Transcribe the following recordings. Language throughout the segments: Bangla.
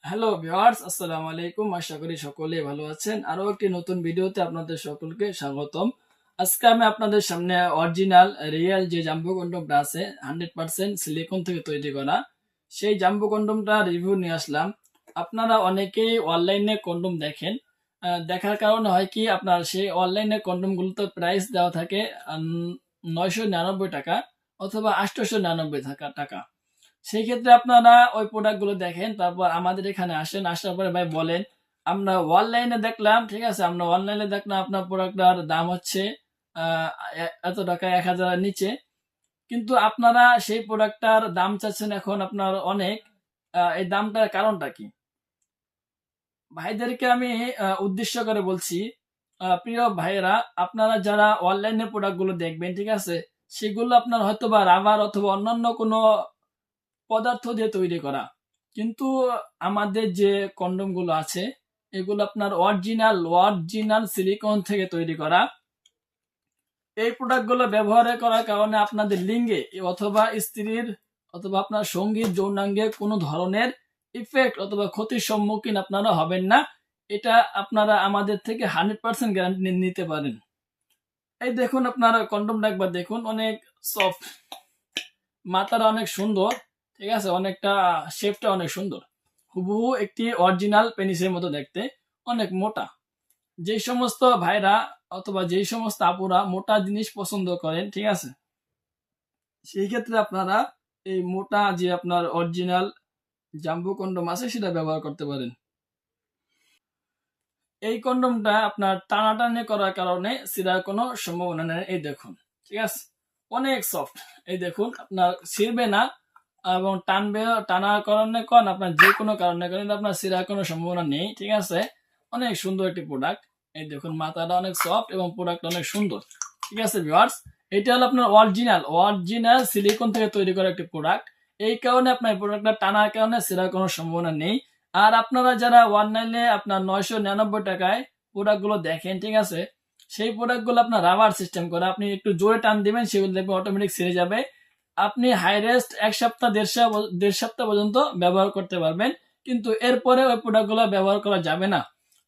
হ্যালো ভিউয়ার্স, আসসালামু আলাইকুম। আশা করি সকলেই ভালো আছেন। আরো একটি নতুন ভিডিওতে আপনাদের সকলকে স্বাগতম। আজকে আমি আপনাদের সামনে অরিজিনাল রিয়েল যে জাম্বো কন্ডমটা আছে 100% সিলিকন থেকে তৈরি করা সেই জাম্বো কন্ডমটা রিভিউ নিয়ে আসলাম। আপনারা অনেকেই অনলাইনে কন্ডম দেখেন, দেখার কারণে হয় কি আপনার সেই অনলাইনে কন্ডমগুলোতে প্রাইস দেওয়া থাকে 999 টাকা অথবা 899 টাকা। সেই ক্ষেত্রে আপনারা ওই প্রোডাক্ট গুলো দেখেন, তারপর আমাদের এখানে আসেন, আসার পরে ভাই বলেন আমরা অনলাইনে দেখলাম, ঠিক আছে, আমরা অনলাইনে দেখলাম আপনার প্রোডাক্টটার দাম হচ্ছে এত টাকা, 1000-এর নিচে, কিন্তু আপনারা সেই প্রোডাক্টটার দাম চাচ্ছেন এখন আপনার অনেক। এই দামটার কারণটা কি? ভাইদেরকে আমি উদ্দেশ্য করে বলছি, প্রিয় ভাইয়েরা, আপনারা যারা অনলাইনে প্রোডাক্ট গুলো দেখবেন, ঠিক আছে, সেগুলো আপনার হয়তো বা রাবার অথবা অন্যান্য কোনো পদার্থ দিয়ে তৈরি করা, কিন্তু আমাদের যে কন্ডম গুলো আছে এগুলো আপনার অরিজিনাল অরিজিনাল সিলিকন থেকে তৈরি করা। এই প্রোডাক্ট গুলো ব্যবহার করার কারণে আপনাদের লিঙ্গে অথবা স্ত্রীর অথবা আপনার সঙ্গীর যৌনাঙ্গে কোনো ধরনের ইফেক্ট অথবা ক্ষতির সম্মুখীন আপনারা হবেন না। এটা আপনারা আমাদের থেকে 100% গ্যারান্টি নিতে পারেন। এই দেখুন, আপনারা কন্ডমটা একবার দেখুন, অনেক সফট, মাথাটা অনেক সুন্দর, ঠিক আছে, অনেকটা শেপটা অনেক সুন্দর, হুবহু একটি অরিজিনাল পেনিসের মতো দেখতে, অনেক মোটা। যেই সমস্ত ভাইরা অথবা যেই সমস্ত আপুরা মোটা জিনিস পছন্দ করেন, ঠিক আছে, সেই ক্ষেত্রে আপনারা এই মোটা যে আপনার অরিজিনাল জাম্বো কন্ডম আছে সেটা ব্যবহার করতে পারেন। এই কন্ডমটা আপনার টানাটানি করার কারণে ছিঁড়ার কোনো সম্ভাবনা নেই। এই দেখুন, ঠিক আছে, অনেক সফট। এই দেখুন, আপনার ছিঁড়বে না এবং টানবে, টানার কারণে আপনার যে কোনো কারণে করেন আপনার ছিঁড়ার কোনো সম্ভাবনা নেই, ঠিক আছে। অনেক সুন্দর একটি প্রোডাক্ট। এই দেখুন, মাথাটা অনেক সফট এবং প্রোডাক্ট অনেক সুন্দর, ঠিক আছে ভিউয়ার্স। এটা হলো আপনার অরিজিনাল অরিজিনাল সিলিকন থেকে তৈরি করা একটি প্রোডাক্ট। এই কারণে আপনার প্রোডাক্টটা টানার কারণে ছিঁড়ার কোনো সম্ভাবনা নেই। আর আপনারা যারা অনলাইনে আপনার 999 টাকায় প্রোডাক্ট গুলো দেখেন, ঠিক আছে, সেই প্রোডাক্ট গুলো আপনার রাবার সিস্টেম করে, আপনি একটু জোরে টান দিবেন সেগুলো দেখবেন অটোমেটিক ছিঁড়ে যাবে। আপনি হাইরেস্ট 1 সপ্তাহ 1.5 সপ্তাহ পর্যন্ত ব্যবহার করতে পারবেন, কিন্তু এরপরে ওই প্রোডাক্ট গুলো ব্যবহার করা যাবে না।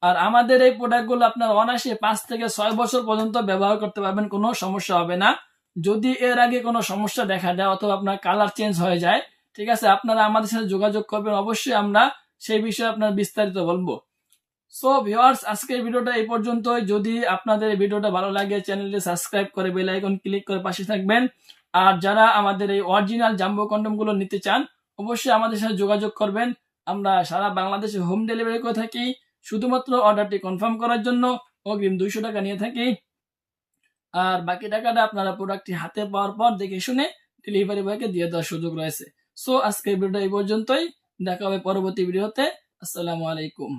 আর আমাদের এই প্রোডাক্ট গুলো আপনার অনায়াসে 5 থেকে 6 বছর পর্যন্ত ব্যবহার করতে পারবেন, কোনো সমস্যা হবে না। যদি এর আগে কোনো সমস্যা দেখা দেয় অথবা আপনার কালার চেঞ্জ হয়ে যায়, ঠিক আছে, আপনারা আমাদের সাথে যোগাযোগ করবেন, অবশ্যই আমরা সেই বিষয়ে আপনার বিস্তারিত বলবো। সো ভিউয়ার্স, আজকের ভিডিওটা এই পর্যন্তই। যদি আপনাদের এই ভিডিওটা ভালো লাগে, চ্যানেলটি সাবস্ক্রাইব করে বেল আইকন ক্লিক করে পাশে থাকবেন। আর যারা আমাদের এই অরিজিনাল জাম্বো কন্ডম গুলো নিতে চান, অবশ্যই আমাদের সাথে যোগাযোগ করবেন। আমরা সারা বাংলাদেশে হোম ডেলিভারি করে থাকি। শুধুমাত্র অর্ডারটি কনফার্ম করার জন্য অগ্রিম 200 টাকা নিয়ে থাকি, আর বাকি টাকাটা আপনারা প্রোডাক্টটি হাতে পাওয়ার পর দেখে শুনে ডেলিভারি বয়কে দিয়ে দেওয়ার সুযোগ রয়েছে। সো আজকের ভিডিওটা এই পর্যন্তই। দেখা হবে পরবর্তী ভিডিওতে। আসসালামু আলাইকুম।